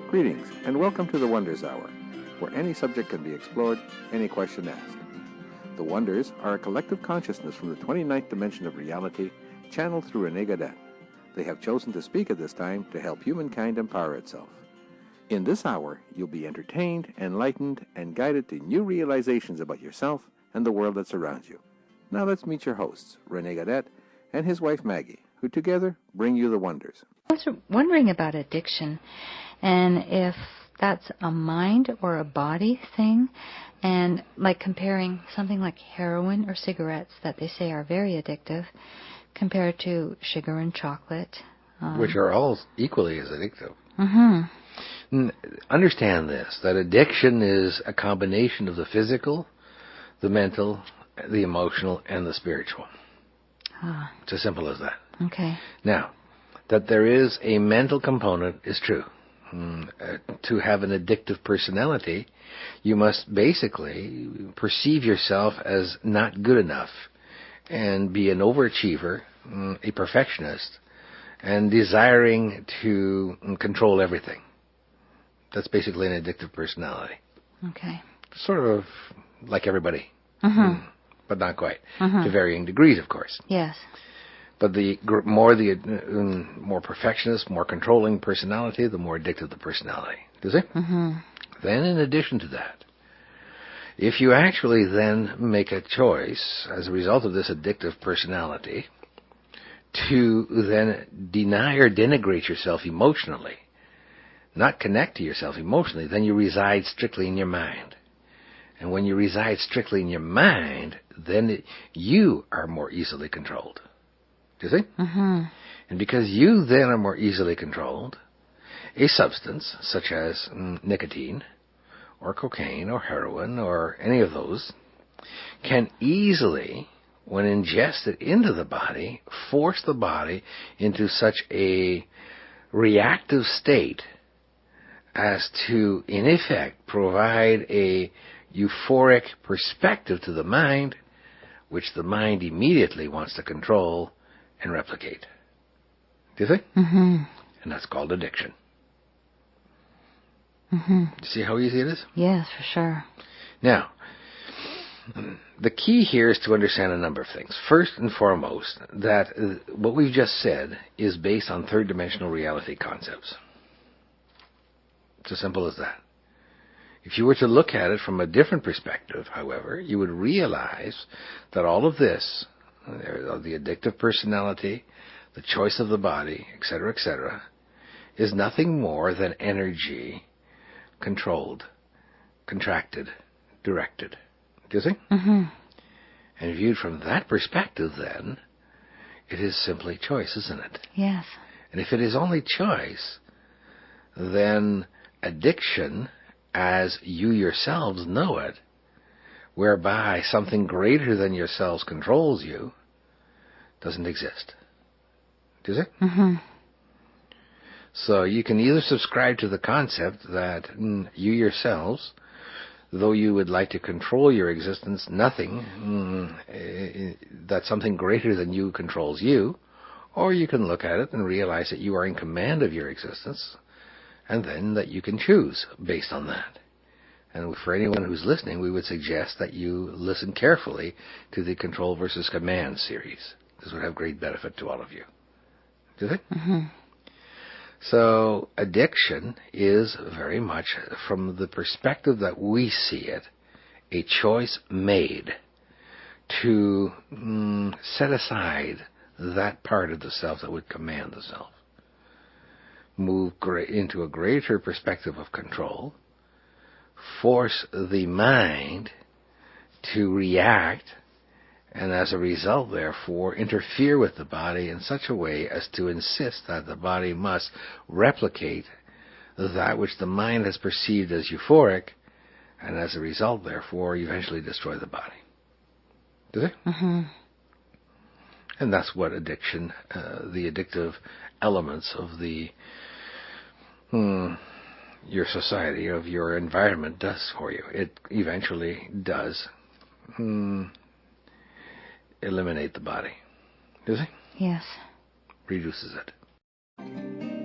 Greetings, and welcome to the Wonders Hour, where any subject can be explored, any question asked. The Wonders are a collective consciousness from the 29th dimension of reality, channeled through Rene Gadet. They have chosen to speak at this time to help humankind empower itself. In this hour, you'll be entertained, enlightened, and guided to new realizations about yourself and the world that surrounds you. Now let's meet your hosts, Rene Gadet and his wife Maggie, who together bring you the Wonders. I was wondering about addiction and if that's a mind or a body thing, and like comparing something like heroin or cigarettes that they say are very addictive compared to sugar and chocolate. Which are all equally as addictive. Mm-hmm. Understand this, that addiction is a combination of the physical, the mental, the emotional, and the spiritual. Ah. It's as simple as that. Okay. Now, that there is a mental component is true. To have an addictive personality, you must basically perceive yourself as not good enough and be an overachiever, a perfectionist, and desiring to control everything. That's basically an addictive personality. Okay. Sort of like everybody, but not quite, Mm-hmm. to varying degrees, of course. Yes. But the more perfectionist, more controlling personality, the more addictive the personality. Do you see? Mm-hmm. Then, in addition to that, if you actually then make a choice as a result of this addictive personality to then deny or denigrate yourself emotionally, not connect to yourself emotionally, then you reside strictly in your mind. And when you reside strictly in your mind, then you are more easily controlled. Do you see? Mm-hmm. And because you then are more easily controlled, a substance such as nicotine or cocaine or heroin or any of those can easily, when ingested into the body, force the body into such a reactive state as to, in effect, provide a euphoric perspective to the mind, which the mind immediately wants to control and replicate. Do you think? Mm-hmm. And that's called addiction. Mm-hmm. See how easy it is? Yes, for sure. Now, the key here is to understand a number of things. First and foremost, that what we've just said is based on third-dimensional reality concepts. It's as simple as that. If you were to look at it from a different perspective, however, you would realize that all of this, the addictive personality, the choice of the body, etc., is nothing more than energy controlled, contracted, directed. Do you see? Mm-hmm. And viewed from that perspective, then, it is simply choice, isn't it? Yes. And if it is only choice, then addiction, as you yourselves know it, whereby something greater than yourselves controls you, doesn't exist. Does it? Mm-hmm. So you can either subscribe to the concept that you yourselves, though you would like to control your existence, nothing, that something greater than you controls you, or you can look at it and realize that you are in command of your existence, and then that you can choose based on that. And for anyone who's listening, we would suggest that you listen carefully to the Control versus Command series. This would have great benefit to all of you. Do you think? Mm-hmm. So addiction is very much, from the perspective that we see it, a choice made to set aside that part of the self that would command the self. Move into a greater perspective of control, force the mind to react, and as a result, therefore, interfere with the body in such a way as to insist that the body must replicate that which the mind has perceived as euphoric, and as a result, therefore, eventually destroy the body. Does it? Mm-hmm. And that's what addiction, the addictive elements of the your society, of your environment, does for you. It eventually does eliminate the body. Does it? Yes. Reduces it.